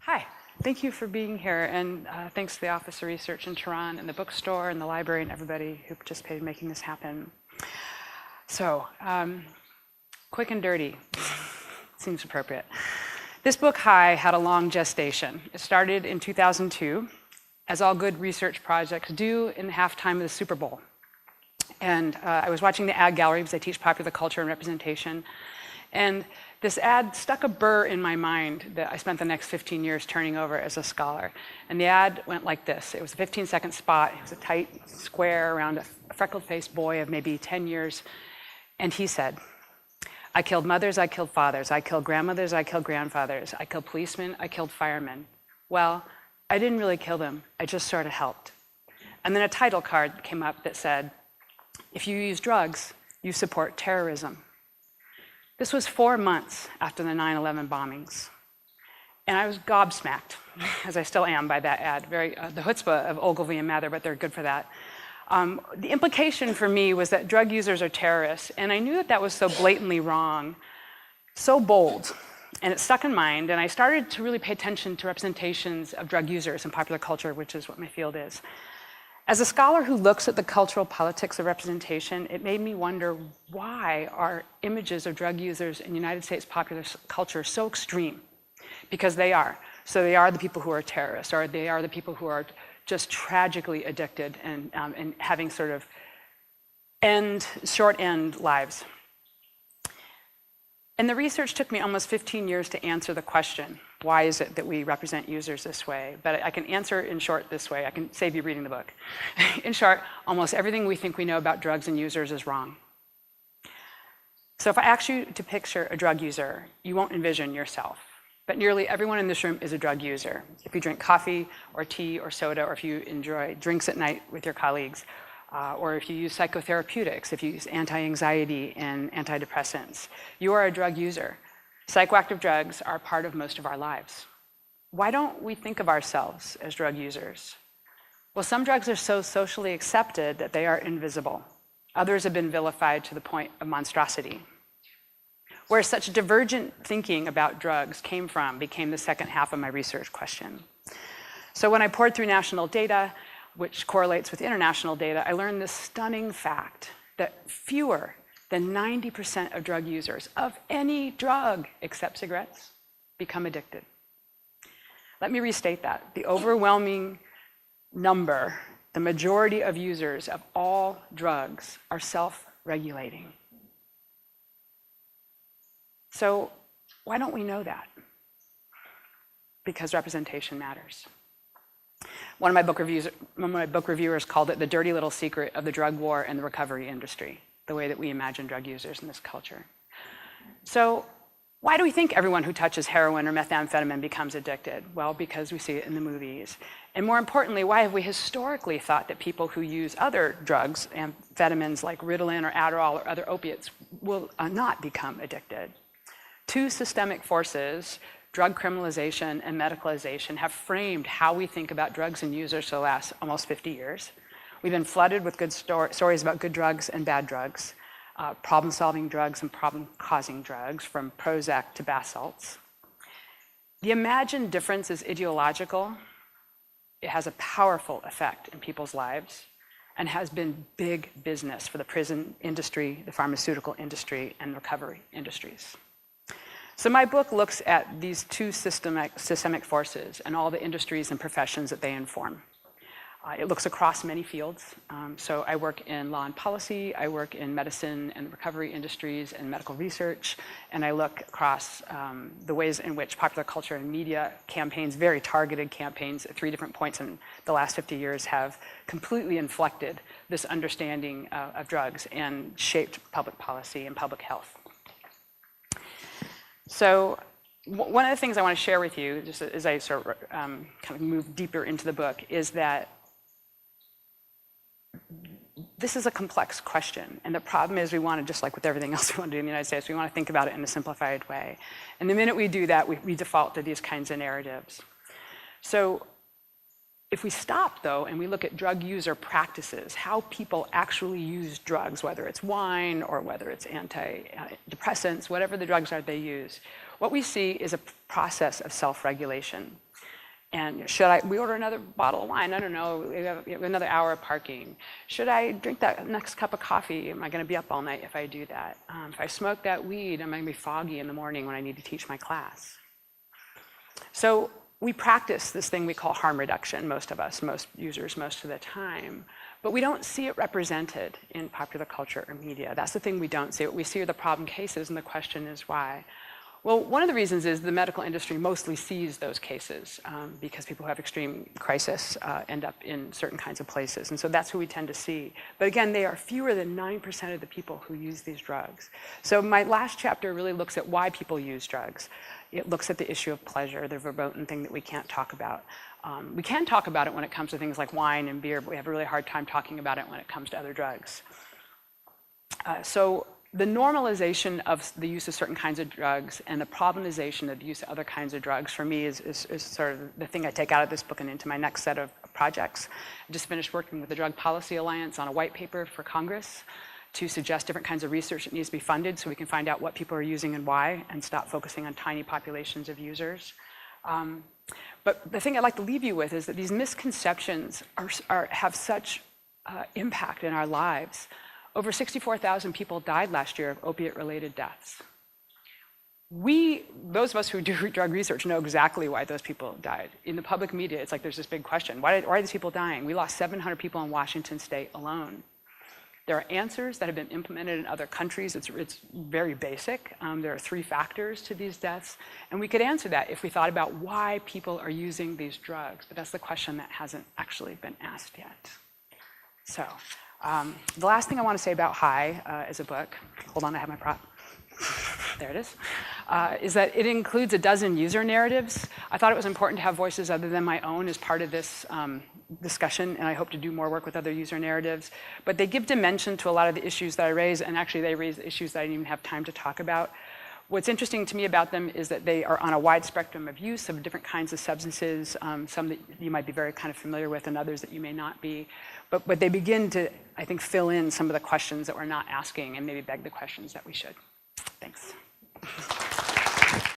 Hi, thank you for being here, and thanks to the Office of Research in Tehran and the bookstore and the library and everybody who participated in making this happen. So, quick and dirty, seems appropriate. This book, High, had a long gestation. It started in 2002, as all good research projects do in the halftime of the Super Bowl. And I was watching the ad gallery because I teach popular culture and representation. And this ad stuck a burr in my mind that I spent the next 15 years turning over as a scholar. And the ad went like this. It was a 15-second spot. It was a tight square around a freckled-faced boy of maybe 10 years. And he said, I killed mothers, I killed fathers, I killed grandmothers, I killed grandfathers, I killed policemen, I killed firemen. Well, I didn't really kill them, I just sort of helped. And then a title card came up that said, if you use drugs, you support terrorism. This was 4 months after the 9/11 bombings. And I was gobsmacked, as I still am, by that ad. The chutzpah of Ogilvy and Mather, but they're good for that. The implication for me was that drug users are terrorists, and I knew that that was so blatantly wrong, so bold, and it stuck in mind, and I started to really pay attention to representations of drug users in popular culture, which is what my field is. As a scholar who looks at the cultural politics of representation, it made me wonder why are images of drug users in United States popular culture so extreme? Because they are. So they are the people who are terrorists, or they are the people who are just tragically addicted and having sort of short-end lives. And the research took me almost 15 years to answer the question, why is it that we represent users this way? But I can answer in short this way. I can save you reading the book. In short, almost everything we think we know about drugs and users is wrong. So if I ask you to picture a drug user, you won't envision yourself. But nearly everyone in this room is a drug user. If you drink coffee or tea or soda, or if you enjoy drinks at night with your colleagues, or if you use psychotherapeutics, if you use anti-anxiety and antidepressants, you are a drug user. Psychoactive drugs are part of most of our lives. Why don't we think of ourselves as drug users? Well, some drugs are so socially accepted that they are invisible. Others have been vilified to the point of monstrosity. Where such divergent thinking about drugs came from became the second half of my research question. So when I poured through national data, which correlates with international data, I learned this stunning fact that fewer than 90% of drug users of any drug except cigarettes become addicted. Let me restate that. The overwhelming number, the majority of users of all drugs are self-regulating. So why don't we know that? Because representation matters. One of my book reviewers called it the dirty little secret of the drug war and the recovery industry, the way that we imagine drug users in this culture. So why do we think everyone who touches heroin or methamphetamine becomes addicted? Well, because we see it in the movies. And more importantly, why have we historically thought that people who use other drugs, amphetamines like Ritalin or Adderall or other opiates, will not become addicted? Two systemic forces, drug criminalization and medicalization, have framed how we think about drugs and users for the last almost 50 years. We've been flooded with good stories about good drugs and bad drugs, problem-solving drugs and problem-causing drugs, from Prozac to bath salts. The imagined difference is ideological. It has a powerful effect in people's lives and has been big business for the prison industry, the pharmaceutical industry, and recovery industries. So my book looks at these two systemic forces and all the industries and professions that they inform. It looks across many fields. So I work in law and policy, I work in medicine and recovery industries and medical research, and I look across the ways in which popular culture and media campaigns, very targeted campaigns at 3 different points in the last 50 years, have completely inflected this understanding of drugs and shaped public policy and public health. So one of the things I want to share with you, just as I sort of kind of move deeper into the book, is that this is a complex question. And the problem is we want to, just like with everything else we want to do in the United States, we want to think about it in a simplified way. And the minute we do that, we default to these kinds of narratives. So if we stop, though, and we look at drug user practices, how people actually use drugs, whether it's wine or whether it's antidepressants, whatever the drugs are they use, what we see is a process of self-regulation. And we order another bottle of wine? I don't know, we have another hour of parking. Should I drink that next cup of coffee? Am I gonna be up all night if I do that? If I smoke that weed, am I gonna be foggy in the morning when I need to teach my class? So we practice this thing we call harm reduction, most of us, most users, most of the time. But we don't see it represented in popular culture or media. That's the thing we don't see. What we see are the problem cases, and the question is why. Well, one of the reasons is the medical industry mostly sees those cases because people who have extreme crisis end up in certain kinds of places. And so that's who we tend to see. But again, they are fewer than 9% of the people who use these drugs. So my last chapter really looks at why people use drugs. It looks at the issue of pleasure, the verboten thing that we can't talk about. We can talk about it when it comes to things like wine and beer, but we have a really hard time talking about it when it comes to other drugs. So the normalization of the use of certain kinds of drugs and the problematization of the use of other kinds of drugs, for me, is sort of the thing I take out of this book and into my next set of projects. I just finished working with the Drug Policy Alliance on a white paper for Congress to suggest different kinds of research that needs to be funded so we can find out what people are using and why, and stop focusing on tiny populations of users. But the thing I'd like to leave you with is that these misconceptions have such impact in our lives. Over 64,000 people died last year of opiate-related deaths. Those of us who do drug research know exactly why those people died. In the public media, it's like there's this big question. Why are these people dying? We lost 700 people in Washington state alone. There are answers that have been implemented in other countries. It's very basic. There are 3 factors to these deaths. And we could answer that if we thought about why people are using these drugs. But that's the question that hasn't actually been asked yet. So the last thing I want to say about High as a book, hold on, I have my prop. There it is that it includes a dozen user narratives. I thought it was important to have voices other than my own as part of this discussion, and I hope to do more work with other user narratives. But they give dimension to a lot of the issues that I raise, and actually they raise issues that I didn't even have time to talk about. What's interesting to me about them is that they are on a wide spectrum of use of different kinds of substances, some that you might be very kind of familiar with and others that you may not be. But they begin to, I think, fill in some of the questions that we're not asking and maybe beg the questions that we should. Thanks.